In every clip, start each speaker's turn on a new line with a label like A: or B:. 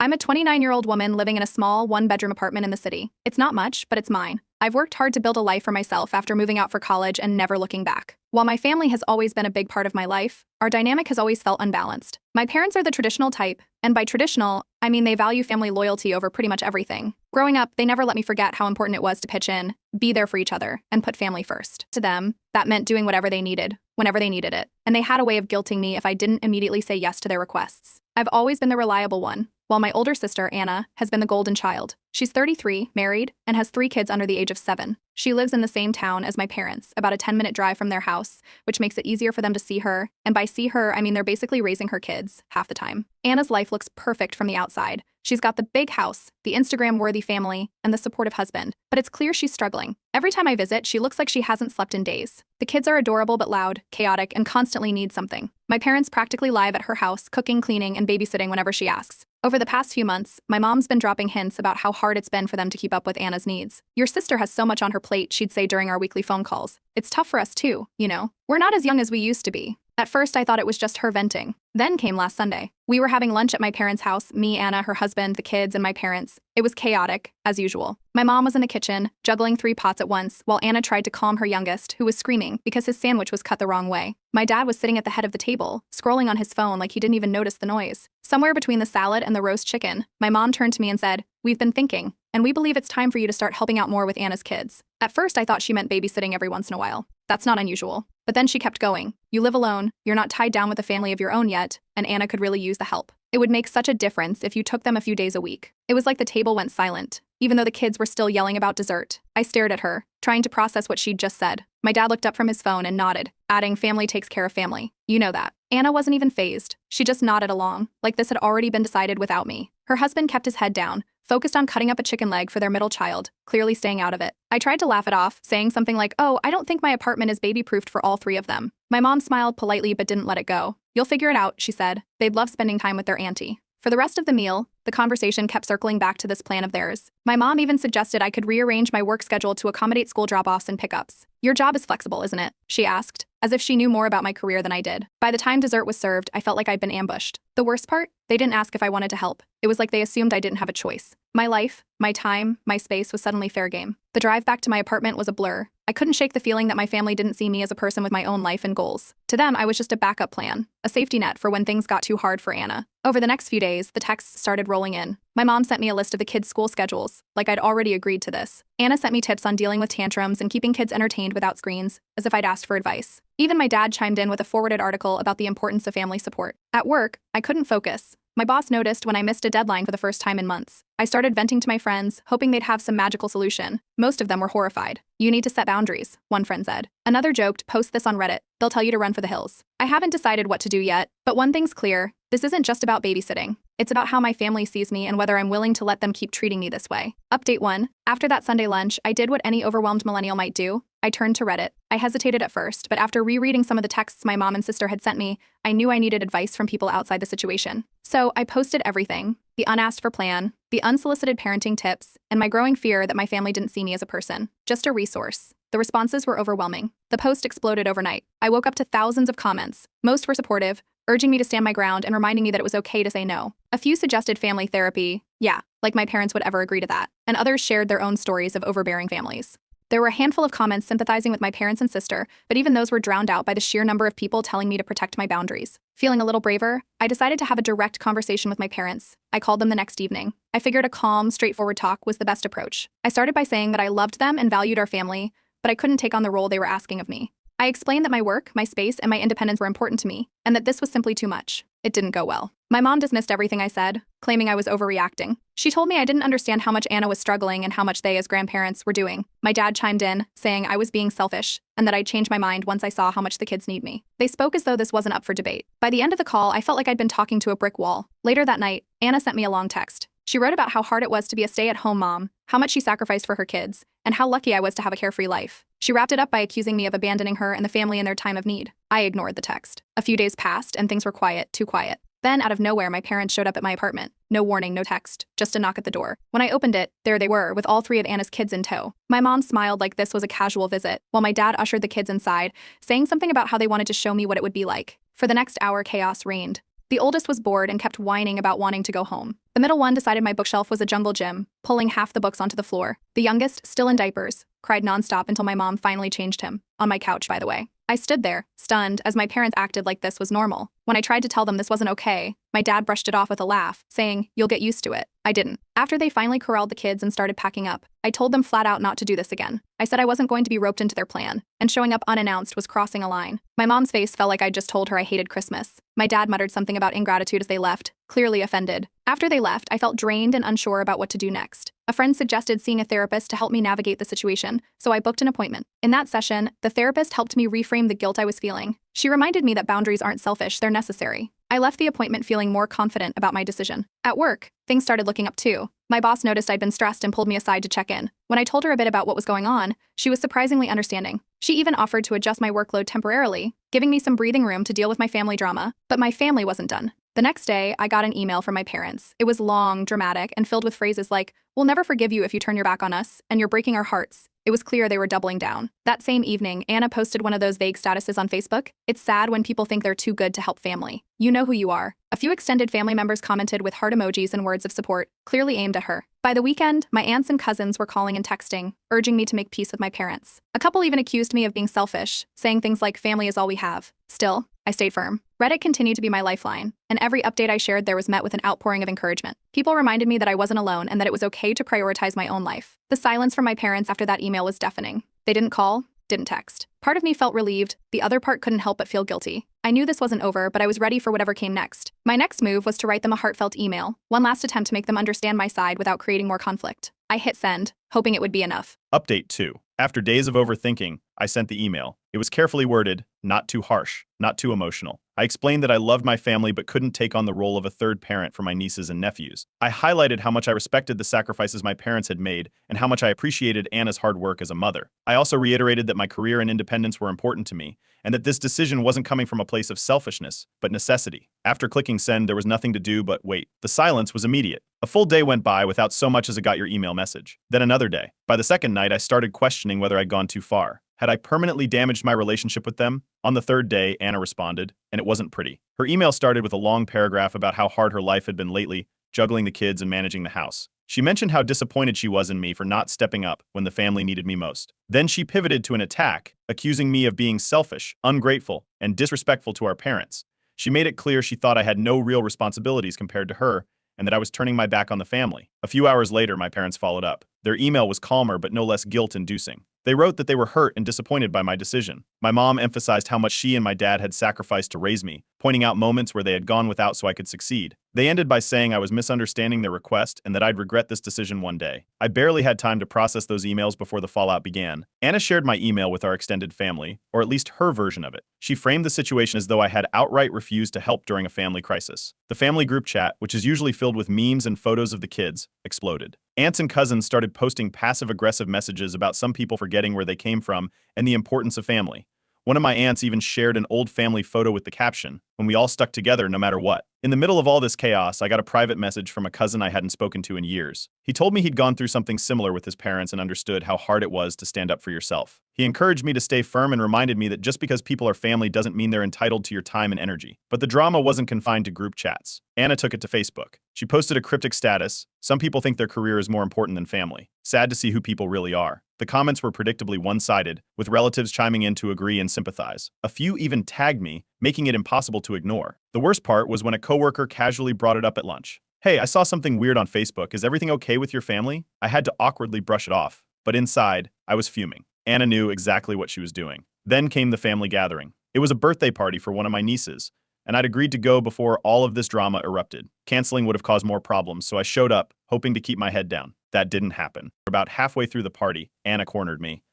A: I'm a 29-year-old woman living in a small, one-bedroom apartment in the city. It's not much, but it's mine. I've worked hard to build a life for myself after moving out for college and never looking back. While my family has always been a big part of my life, our dynamic has always felt unbalanced. My parents are the traditional type, and by traditional, I mean they value family loyalty over pretty much everything. Growing up, they never let me forget how important it was to pitch in, be there for each other, and put family first. To them, that meant doing whatever they needed, whenever they needed it, and they had a way of guilting me if I didn't immediately say yes to their requests. I've always been the reliable one, while my older sister, Anna, has been the golden child. She's 33, married, and has 3 kids under the age of 7. She lives in the same town as my parents, about a 10-minute drive from their house, which makes it easier for them to see her, and by see her, I mean they're basically raising her kids, half the time. Anna's life looks perfect from the outside. She's got the big house, the Instagram-worthy family, and the supportive husband, but it's clear she's struggling. Every time I visit, she looks like she hasn't slept in days. The kids are adorable but loud, chaotic, and constantly need something. My parents practically live at her house, cooking, cleaning, and babysitting whenever she asks. Over the past few months, my mom's been dropping hints about how hard it's been for them to keep up with Anna's needs. "Your sister has so much on her plate," she'd say during our weekly phone calls. "It's tough for us too, you know? We're not as young as we used to be." At first, I thought it was just her venting. Then came last Sunday. We were having lunch at my parents' house, me, Anna, her husband, the kids, and my parents. It was chaotic, as usual. My mom was in the kitchen, juggling 3 pots at once, while Anna tried to calm her youngest, who was screaming because his sandwich was cut the wrong way. My dad was sitting at the head of the table, scrolling on his phone like he didn't even notice the noise. Somewhere between the salad and the roast chicken, my mom turned to me and said, "We've been thinking, and we believe it's time for you to start helping out more with Anna's kids." At first, I thought she meant babysitting every once in a while. That's not unusual. But then she kept going. "You live alone, you're not tied down with a family of your own yet, and Anna could really use the help. It would make such a difference if you took them a few days a week." It was like the table went silent, even though the kids were still yelling about dessert. I stared at her, trying to process what she'd just said. My dad looked up from his phone and nodded, adding, "Family takes care of family. You know that." Anna wasn't even fazed. She just nodded along, like this had already been decided without me. Her husband kept his head down, focused on cutting up a chicken leg for their middle child, clearly staying out of it. I tried to laugh it off, saying something like, "Oh, I don't think my apartment is baby-proofed for all 3 of them." My mom smiled politely but didn't let it go. "You'll figure it out," she said. They'd love spending time with their auntie. For the rest of the meal, the conversation kept circling back to this plan of theirs. My mom even suggested I could rearrange my work schedule to accommodate school drop-offs and pickups. "Your job is flexible, isn't it?" she asked, as if she knew more about my career than I did. By the time dessert was served, I felt like I'd been ambushed. The worst part? They didn't ask if I wanted to help. It was like they assumed I didn't have a choice. My life, my time, my space was suddenly fair game. The drive back to my apartment was a blur. I couldn't shake the feeling that my family didn't see me as a person with my own life and goals. To them, I was just a backup plan, a safety net for when things got too hard for Anna. Over the next few days, the texts started rolling in. My mom sent me a list of the kids' school schedules, like I'd already agreed to this. Anna sent me tips on dealing with tantrums and keeping kids entertained without screens, as if I'd asked for advice. Even my dad chimed in with a forwarded article about the importance of family support. At work, I couldn't focus. My boss noticed when I missed a deadline for the first time in months. I started venting to my friends, hoping they'd have some magical solution. Most of them were horrified. "You need to set boundaries," one friend said. Another joked, "Post this on Reddit. They'll tell you to run for the hills." I haven't decided what to do yet, but one thing's clear. This isn't just about babysitting. It's about how my family sees me and whether I'm willing to let them keep treating me this way. Update 1. After that Sunday lunch, I did what any overwhelmed millennial might do. I turned to Reddit. I hesitated at first, but after rereading some of the texts my mom and sister had sent me, I knew I needed advice from people outside the situation. So I posted everything: the unasked for plan, the unsolicited parenting tips, and my growing fear that my family didn't see me as a person, just a resource. The responses were overwhelming. The post exploded overnight. I woke up to thousands of comments. Most were supportive, urging me to stand my ground and reminding me that it was okay to say no. A few suggested family therapy, yeah, like my parents would ever agree to that, and others shared their own stories of overbearing families. There were a handful of comments sympathizing with my parents and sister, but even those were drowned out by the sheer number of people telling me to protect my boundaries. Feeling a little braver, I decided to have a direct conversation with my parents. I called them the next evening. I figured a calm, straightforward talk was the best approach. I started by saying that I loved them and valued our family, but I couldn't take on the role they were asking of me. I explained that my work, my space, and my independence were important to me, and that this was simply too much. It didn't go well. My mom dismissed everything I said, claiming I was overreacting. She told me I didn't understand how much Anna was struggling and how much they, as grandparents, were doing. My dad chimed in, saying I was being selfish, and that I'd change my mind once I saw how much the kids need me. They spoke as though this wasn't up for debate. By the end of the call, I felt like I'd been talking to a brick wall. Later that night, Anna sent me a long text. She wrote about how hard it was to be a stay-at-home mom, how much she sacrificed for her kids, and how lucky I was to have a carefree life. She wrapped it up by accusing me of abandoning her and the family in their time of need. I ignored the text. A few days passed, and things were quiet, too quiet. Then, out of nowhere, my parents showed up at my apartment. No warning, no text, just a knock at the door. When I opened it, there they were, with all 3 of Anna's kids in tow. My mom smiled like this was a casual visit, while my dad ushered the kids inside, saying something about how they wanted to show me what it would be like. For the next hour, chaos reigned. The oldest was bored and kept whining about wanting to go home. The middle one decided my bookshelf was a jungle gym, pulling half the books onto the floor. The youngest, still in diapers, cried nonstop until my mom finally changed him. On my couch, by the way. I stood there, stunned, as my parents acted like this was normal. When I tried to tell them this wasn't okay, my dad brushed it off with a laugh, saying, "You'll get used to it." I didn't. After they finally corralled the kids and started packing up, I told them flat out not to do this again. I said I wasn't going to be roped into their plan, and showing up unannounced was crossing a line. My mom's face felt like I'd just told her I hated Christmas. My dad muttered something about ingratitude as they left, clearly offended. After they left, I felt drained and unsure about what to do next. A friend suggested seeing a therapist to help me navigate the situation, so I booked an appointment. In that session, the therapist helped me reframe the guilt I was feeling. She reminded me that boundaries aren't selfish, they're necessary. I left the appointment feeling more confident about my decision. At work, things started looking up too. My boss noticed I'd been stressed and pulled me aside to check in. When I told her a bit about what was going on, she was surprisingly understanding. She even offered to adjust my workload temporarily, giving me some breathing room to deal with my family drama. But my family wasn't done. The next day, I got an email from my parents. It was long, dramatic, and filled with phrases like, "We'll never forgive you if you turn your back on us, and you're breaking our hearts." It was clear they were doubling down. That same evening, Anna posted one of those vague statuses on Facebook. It's sad when people think they're too good to help family. You know who you are. A few extended family members commented with heart emojis and words of support, clearly aimed at her. By the weekend, my aunts and cousins were calling and texting, urging me to make peace with my parents. A couple even accused me of being selfish, saying things like, "Family is all we have." Still, I stayed firm. Reddit continued to be my lifeline, and every update I shared there was met with an outpouring of encouragement. People reminded me that I wasn't alone and that it was okay to prioritize my own life. The silence from my parents after that email was deafening. They didn't call, didn't text. Part of me felt relieved, the other part couldn't help but feel guilty. I knew this wasn't over, but I was ready for whatever came next. My next move was to write them a heartfelt email, one last attempt to make them understand my side without creating more conflict. I hit send, hoping it would be enough.
B: Update 2. After days of overthinking, I sent the email. It was carefully worded, not too harsh, not too emotional. I explained that I loved my family but couldn't take on the role of a third parent for my nieces and nephews. I highlighted how much I respected the sacrifices my parents had made and how much I appreciated Anna's hard work as a mother. I also reiterated that my career and independence were important to me, and that this decision wasn't coming from a place of selfishness, but necessity. After clicking send, there was nothing to do but wait. The silence was immediate. A full day went by without so much as a got your email message. Then another day. By the second night, I started questioning whether I'd gone too far. Had I permanently damaged my relationship with them? On the third day, Anna responded, and it wasn't pretty. Her email started with a long paragraph about how hard her life had been lately, juggling the kids and managing the house. She mentioned how disappointed she was in me for not stepping up when the family needed me most. Then she pivoted to an attack, accusing me of being selfish, ungrateful, and disrespectful to our parents. She made it clear she thought I had no real responsibilities compared to her, and that I was turning my back on the family. A few hours later, my parents followed up. Their email was calmer but no less guilt-inducing. They wrote that they were hurt and disappointed by my decision. My mom emphasized how much she and my dad had sacrificed to raise me, pointing out moments where they had gone without so I could succeed. They ended by saying I was misunderstanding their request and that I'd regret this decision one day. I barely had time to process those emails before the fallout began. Anna shared my email with our extended family, or at least her version of it. She framed the situation as though I had outright refused to help during a family crisis. The family group chat, which is usually filled with memes and photos of the kids, exploded. Aunts and cousins started posting passive-aggressive messages about some people forgetting where they came from and the importance of family. One of my aunts even shared an old family photo with the caption, "When we all stuck together no matter what." In the middle of all this chaos, I got a private message from a cousin I hadn't spoken to in years. He told me he'd gone through something similar with his parents and understood how hard it was to stand up for yourself. He encouraged me to stay firm and reminded me that just because people are family doesn't mean they're entitled to your time and energy. But the drama wasn't confined to group chats. Anna took it to Facebook. She posted a cryptic status. Some people think their career is more important than family. Sad to see who people really are. The comments were predictably one-sided, with relatives chiming in to agree and sympathize. A few even tagged me, making it impossible to ignore. The worst part was when a coworker casually brought it up at lunch. "Hey, I saw something weird on Facebook. Is everything okay with your family?" I had to awkwardly brush it off, but inside, I was fuming. Anna knew exactly what she was doing. Then came the family gathering. It was a birthday party for one of my nieces, and I'd agreed to go before all of this drama erupted. Canceling would have caused more problems, so I showed up, hoping to keep my head down. That didn't happen. About halfway through the party, Anna cornered me.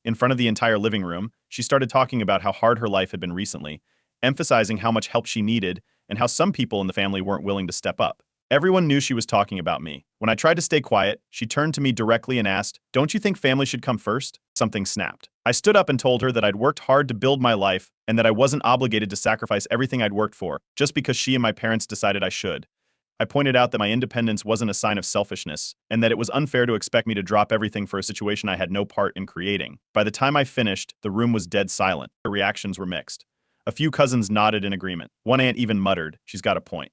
B: In front of the entire living room, she started talking about how hard her life had been recently, emphasizing how much help she needed and how some people in the family weren't willing to step up. Everyone knew she was talking about me. When I tried to stay quiet, she turned to me directly and asked, "Don't you think family should come first?" Something snapped. I stood up and told her that I'd worked hard to build my life and that I wasn't obligated to sacrifice everything I'd worked for just because she and my parents decided I should. I pointed out that my independence wasn't a sign of selfishness, and that it was unfair to expect me to drop everything for a situation I had no part in creating. By the time I finished, the room was dead silent. The reactions were mixed. A few cousins nodded in agreement. One aunt even muttered, "She's got a point."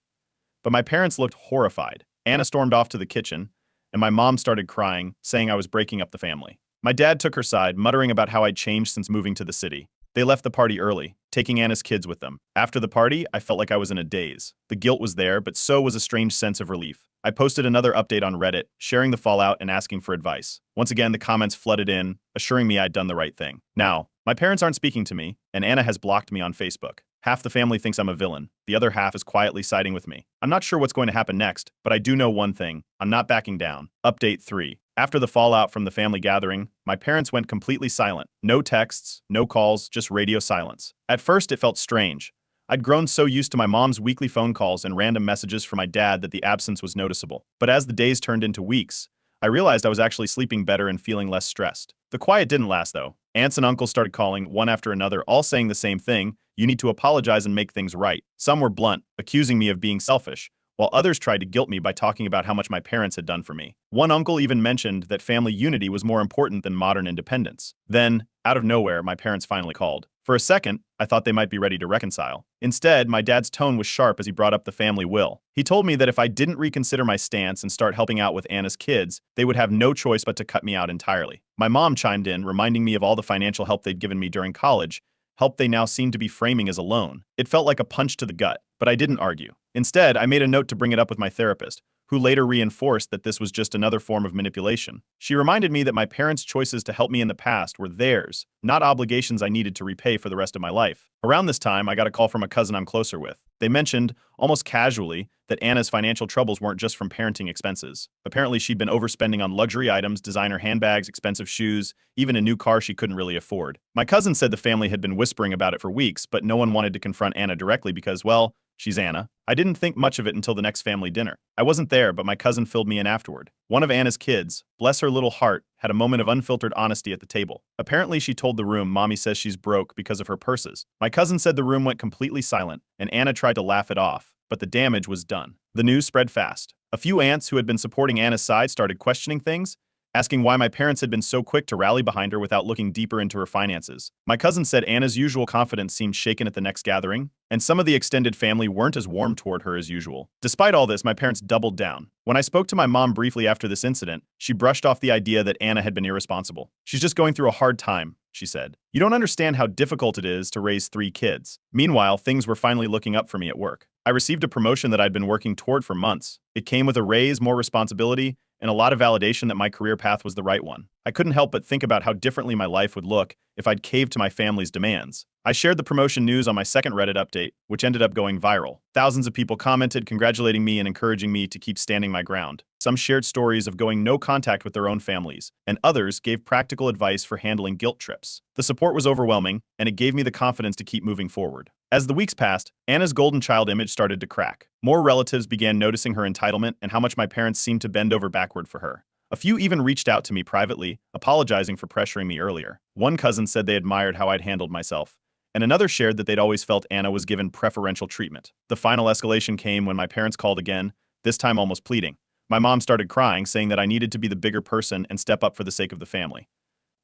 B: But my parents looked horrified. Anna stormed off to the kitchen, and my mom started crying, saying I was breaking up the family. My dad took her side, muttering about how I'd changed since moving to the city. They left the party early, taking Anna's kids with them. After the party, I felt like I was in a daze. The guilt was there, but so was a strange sense of relief. I posted another update on Reddit, sharing the fallout and asking for advice. Once again, the comments flooded in, assuring me I'd done the right thing. Now, my parents aren't speaking to me, and Anna has blocked me on Facebook. Half the family thinks I'm a villain. The other half is quietly siding with me. I'm not sure what's going to happen next, but I do know one thing. I'm not backing down. Update 3. After the fallout from the family gathering, my parents went completely silent. No texts, no calls, just radio silence. At first, it felt strange. I'd grown so used to my mom's weekly phone calls and random messages from my dad that the absence was noticeable. But as the days turned into weeks, I realized I was actually sleeping better and feeling less stressed. The quiet didn't last, though. Aunts and uncles started calling, one after another, all saying the same thing: you need to apologize and make things right. Some were blunt, accusing me of being selfish, while others tried to guilt me by talking about how much my parents had done for me. One uncle even mentioned that family unity was more important than modern independence. Then, out of nowhere, my parents finally called. For a second, I thought they might be ready to reconcile. Instead, my dad's tone was sharp as he brought up the family will. He told me that if I didn't reconsider my stance and start helping out with Anna's kids, they would have no choice but to cut me out entirely. My mom chimed in, reminding me of all the financial help they'd given me during college, help they now seemed to be framing as a loan. It felt like a punch to the gut, but I didn't argue. Instead, I made a note to bring it up with my therapist, who later reinforced that this was just another form of manipulation. She reminded me that my parents' choices to help me in the past were theirs, not obligations I needed to repay for the rest of my life. Around this time, I got a call from a cousin I'm closer with. They mentioned, almost casually, that Anna's financial troubles weren't just from parenting expenses. Apparently, she'd been overspending on luxury items, designer handbags, expensive shoes, even a new car she couldn't really afford. My cousin said the family had been whispering about it for weeks, but no one wanted to confront Anna directly because, well, she's Anna. I didn't think much of it until the next family dinner. I wasn't there, but my cousin filled me in afterward. One of Anna's kids, bless her little heart, had a moment of unfiltered honesty at the table. Apparently, she told the room Mommy says she's broke because of her purses. My cousin said the room went completely silent, and Anna tried to laugh it off, but the damage was done. The news spread fast. A few aunts who had been supporting Anna's side started questioning things, asking why my parents had been so quick to rally behind her without looking deeper into her finances. My cousin said Anna's usual confidence seemed shaken at the next gathering, and some of the extended family weren't as warm toward her as usual. Despite all this, my parents doubled down. When I spoke to my mom briefly after this incident, she brushed off the idea that Anna had been irresponsible. She's just going through a hard time, she said. You don't understand how difficult it is to raise 3 kids. Meanwhile, things were finally looking up for me at work. I received a promotion that I'd been working toward for months. It came with a raise, more responsibility, and a lot of validation that my career path was the right one. I couldn't help but think about how differently my life would look if I'd caved to my family's demands. I shared the promotion news on my second Reddit update, which ended up going viral. Thousands of people commented, congratulating me and encouraging me to keep standing my ground. Some shared stories of going no contact with their own families, and others gave practical advice for handling guilt trips. The support was overwhelming, and it gave me the confidence to keep moving forward. As the weeks passed, Anna's golden child image started to crack. More relatives began noticing her entitlement and how much my parents seemed to bend over backward for her. A few even reached out to me privately, apologizing for pressuring me earlier. One cousin said they admired how I'd handled myself, and another shared that they'd always felt Anna was given preferential treatment. The final escalation came when my parents called again, this time almost pleading. My mom started crying, saying that I needed to be the bigger person and step up for the sake of the family.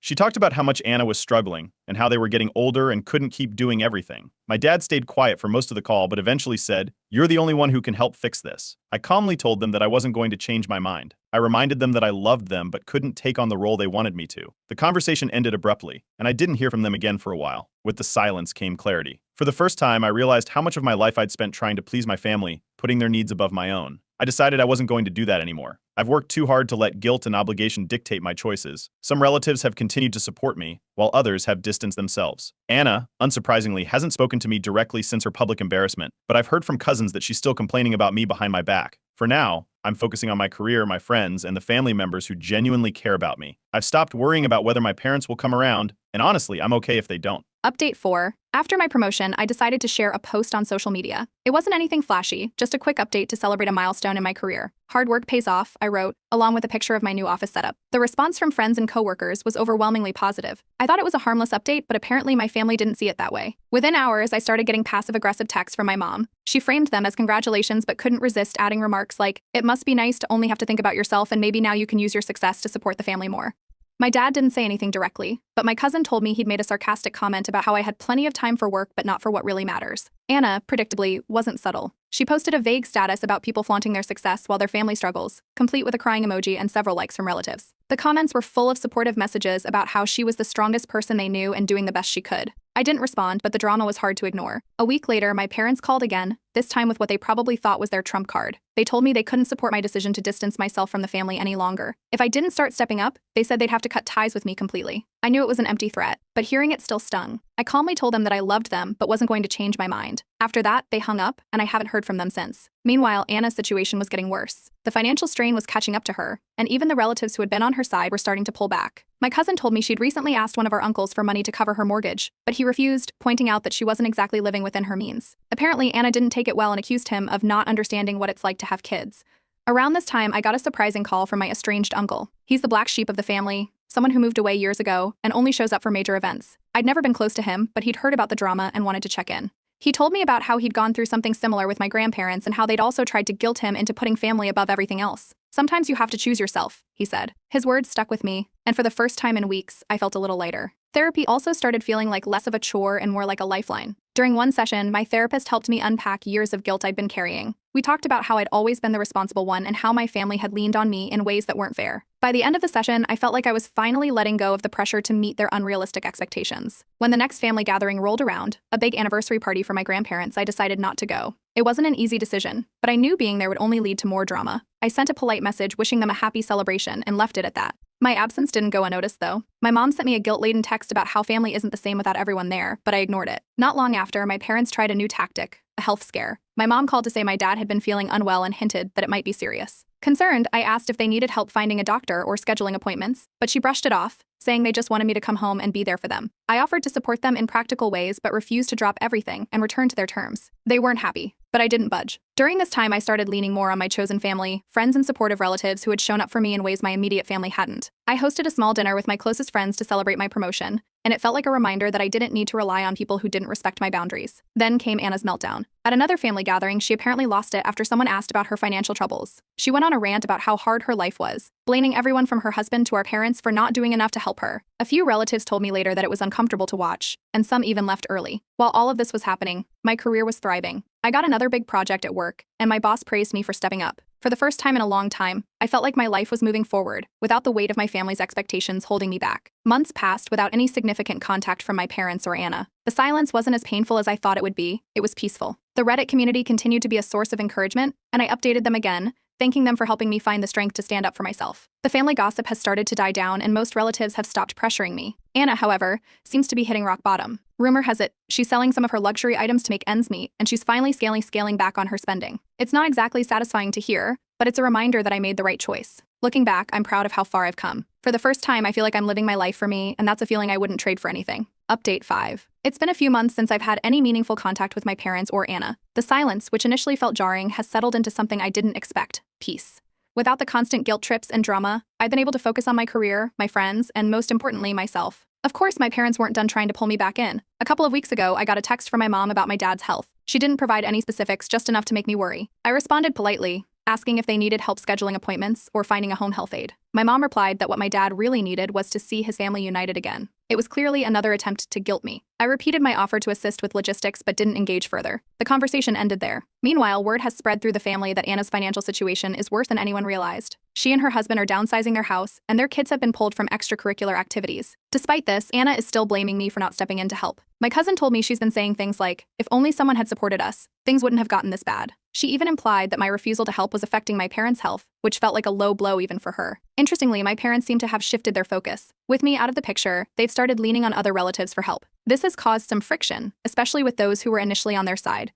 B: She talked about how much Anna was struggling and how they were getting older and couldn't keep doing everything. My dad stayed quiet for most of the call, but eventually said, "You're the only one who can help fix this." I calmly told them that I wasn't going to change my mind. I reminded them that I loved them but couldn't take on the role they wanted me to. The conversation ended abruptly, and I didn't hear from them again for a while. With the silence came clarity. For the first time, I realized how much of my life I'd spent trying to please my family, putting their needs above my own. I decided I wasn't going to do that anymore. I've worked too hard to let guilt and obligation dictate my choices. Some relatives have continued to support me, while others have distanced themselves. Anna, unsurprisingly, hasn't spoken to me directly since her public embarrassment, but I've heard from cousins that she's still complaining about me behind my back. For now, I'm focusing on my career, my friends, and the family members who genuinely care about me. I've stopped worrying about whether my parents will come around, and honestly, I'm okay if they don't.
A: Update 4. After my promotion, I decided to share a post on social media. It wasn't anything flashy, just a quick update to celebrate a milestone in my career. Hard work pays off, I wrote, along with a picture of my new office setup. The response from friends and coworkers was overwhelmingly positive. I thought it was a harmless update, but apparently my family didn't see it that way. Within hours, I started getting passive-aggressive texts from my mom. She framed them as congratulations but couldn't resist adding remarks like, "It must be nice to only have to think about yourself, and maybe now you can use your success to support the family more." My dad didn't say anything directly, but my cousin told me he'd made a sarcastic comment about how I had plenty of time for work but not for what really matters. Anna, predictably, wasn't subtle. She posted a vague status about people flaunting their success while their family struggles, complete with a crying emoji and several likes from relatives. The comments were full of supportive messages about how she was the strongest person they knew and doing the best she could. I didn't respond, but the drama was hard to ignore. A week later, my parents called again, this time with what they probably thought was their trump card. They told me they couldn't support my decision to distance myself from the family any longer. If I didn't start stepping up, they said they'd have to cut ties with me completely. I knew it was an empty threat, but hearing it still stung. I calmly told them that I loved them, but wasn't going to change my mind. After that, they hung up, and I haven't heard from them since. Meanwhile, Anna's situation was getting worse. The financial strain was catching up to her, and even the relatives who had been on her side were starting to pull back. My cousin told me she'd recently asked one of our uncles for money to cover her mortgage, but he refused, pointing out that she wasn't exactly living within her means. Apparently, Anna didn't take it well and accused him of not understanding what it's like to have kids. Around this time, I got a surprising call from my estranged uncle. He's the black sheep of the family, someone who moved away years ago and only shows up for major events. I'd never been close to him, but he'd heard about the drama and wanted to check in. He told me about how he'd gone through something similar with my grandparents and how they'd also tried to guilt him into putting family above everything else. Sometimes you have to choose yourself, he said. His words stuck with me, and for the first time in weeks, I felt a little lighter. Therapy also started feeling like less of a chore and more like a lifeline. During one session, my therapist helped me unpack years of guilt I'd been carrying. We talked about how I'd always been the responsible one and how my family had leaned on me in ways that weren't fair. By the end of the session, I felt like I was finally letting go of the pressure to meet their unrealistic expectations. When the next family gathering rolled around, a big anniversary party for my grandparents, I decided not to go. It wasn't an easy decision, but I knew being there would only lead to more drama. I sent a polite message wishing them a happy celebration and left it at that. My absence didn't go unnoticed, though. My mom sent me a guilt-laden text about how family isn't the same without everyone there, but I ignored it. Not long after, my parents tried a new tactic, a health scare. My mom called to say my dad had been feeling unwell and hinted that it might be serious. Concerned, I asked if they needed help finding a doctor or scheduling appointments, but she brushed it off, saying they just wanted me to come home and be there for them. I offered to support them in practical ways but refused to drop everything and return to their terms. They weren't happy, but I didn't budge. During this time, I started leaning more on my chosen family, friends and supportive relatives who had shown up for me in ways my immediate family hadn't. I hosted a small dinner with my closest friends to celebrate my promotion, and it felt like a reminder that I didn't need to rely on people who didn't respect my boundaries. Then came Anna's meltdown. At another family gathering, she apparently lost it after someone asked about her financial troubles. She went on a rant about how hard her life was, blaming everyone from her husband to our parents for not doing enough to help her. A few relatives told me later that it was uncomfortable to watch, and some even left early. While all of this was happening, my career was thriving. I got another big project at work, and my boss praised me for stepping up. For the first time in a long time, I felt like my life was moving forward, without the weight of my family's expectations holding me back. Months passed without any significant contact from my parents or Anna. The silence wasn't as painful as I thought it would be, it was peaceful. The Reddit community continued to be a source of encouragement, and I updated them again, thanking them for helping me find the strength to stand up for myself. The family gossip has started to die down, and most relatives have stopped pressuring me. Anna, however, seems to be hitting rock bottom. Rumor has it, she's selling some of her luxury items to make ends meet, and she's finally scaling back on her spending. It's not exactly satisfying to hear, but it's a reminder that I made the right choice. Looking back, I'm proud of how far I've come. For the first time, I feel like I'm living my life for me, and that's a feeling I wouldn't trade for anything. Update 5. It's been a few months since I've had any meaningful contact with my parents or Anna. The silence, which initially felt jarring, has settled into something I didn't expect: peace. Without the constant guilt trips and drama, I've been able to focus on my career, my friends, and most importantly, myself. Of course, my parents weren't done trying to pull me back in. A couple of weeks ago, I got a text from my mom about my dad's health. She didn't provide any specifics, just enough to make me worry. I responded politely, asking if they needed help scheduling appointments or finding a home health aide. My mom replied that what my dad really needed was to see his family united again. It was clearly another attempt to guilt me. I repeated my offer to assist with logistics but didn't engage further. The conversation ended there. Meanwhile, word has spread through the family that Anna's financial situation is worse than anyone realized. She and her husband are downsizing their house, and their kids have been pulled from extracurricular activities. Despite this, Anna is still blaming me for not stepping in to help. My cousin told me she's been saying things like, if only someone had supported us, things wouldn't have gotten this bad. She even implied that my refusal to help was affecting my parents' health, which felt like a low blow even for her. Interestingly, my parents seem to have shifted their focus. With me out of the picture, they've started leaning on other relatives for help. This has caused some friction, especially with those who were initially on their side.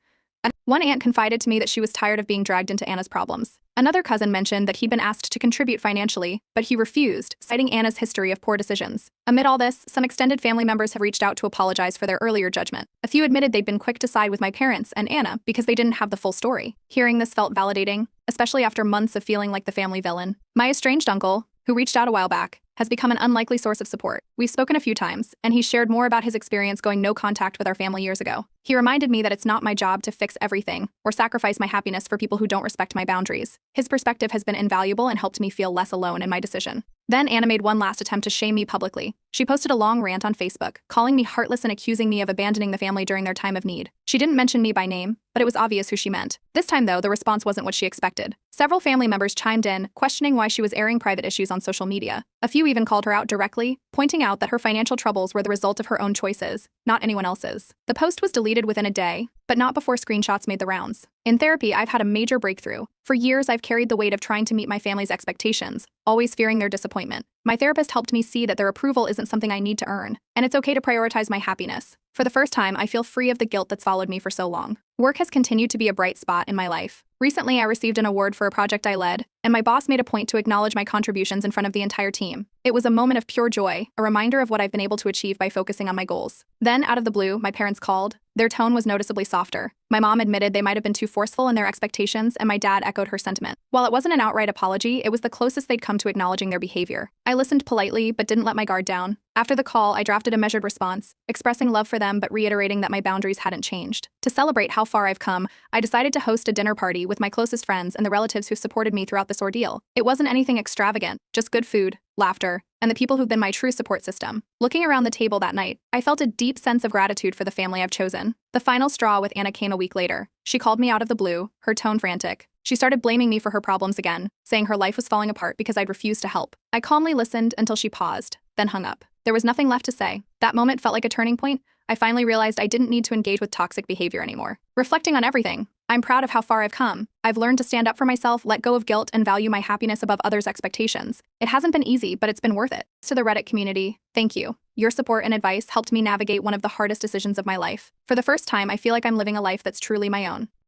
A: One aunt confided to me that she was tired of being dragged into Anna's problems. Another cousin mentioned that he'd been asked to contribute financially, but he refused, citing Anna's history of poor decisions. Amid all this, some extended family members have reached out to apologize for their earlier judgment. A few admitted they'd been quick to side with my parents and Anna because they didn't have the full story. Hearing this felt validating, especially after months of feeling like the family villain. My estranged uncle, who reached out a while back, has become an unlikely source of support. We've spoken a few times, and he shared more about his experience going no contact with our family years ago. He reminded me that it's not my job to fix everything or sacrifice my happiness for people who don't respect my boundaries. His perspective has been invaluable and helped me feel less alone in my decision. Then Anna made one last attempt to shame me publicly. She posted a long rant on Facebook, calling me heartless and accusing me of abandoning the family during their time of need. She didn't mention me by name, but it was obvious who she meant. This time, though, the response wasn't what she expected. Several family members chimed in, questioning why she was airing private issues on social media. A few even called her out directly, pointing out that her financial troubles were the result of her own choices, not anyone else's. The post was deleted within a day, but not before screenshots made the rounds. In therapy, I've had a major breakthrough. For years, I've carried the weight of trying to meet my family's expectations, always fearing their disappointment. My therapist helped me see that their approval isn't something I need to earn, and it's okay to prioritize my happiness. For the first time, I feel free of the guilt that's followed me for so long. Work has continued to be a bright spot in my life. Recently, I received an award for a project I led, and my boss made a point to acknowledge my contributions in front of the entire team. It was a moment of pure joy, a reminder of what I've been able to achieve by focusing on my goals. Then, out of the blue, my parents called. Their tone was noticeably softer. My mom admitted they might have been too forceful in their expectations, and my dad echoed her sentiment. While it wasn't an outright apology, it was the closest they'd come to acknowledging their behavior. I listened politely, but didn't let my guard down. After the call, I drafted a measured response, expressing love for them but reiterating that my boundaries hadn't changed. To celebrate how far I've come, I decided to host a dinner party with my closest friends and the relatives who supported me throughout this ordeal. It wasn't anything extravagant, just good food, laughter, and the people who've been my true support system. Looking around the table that night, I felt a deep sense of gratitude for the family I've chosen. The final straw with Anna came a week later. She called me out of the blue, her tone frantic. She started blaming me for her problems again, saying her life was falling apart because I'd refused to help. I calmly listened until she paused, then hung up. There was nothing left to say. That moment felt like a turning point. I finally realized I didn't need to engage with toxic behavior anymore. Reflecting on everything, I'm proud of how far I've come. I've learned to stand up for myself, let go of guilt, and value my happiness above others' expectations. It hasn't been easy, but it's been worth it. To the Reddit community, thank you. Your support and advice helped me navigate one of the hardest decisions of my life. For the first time, I feel like I'm living a life that's truly my own.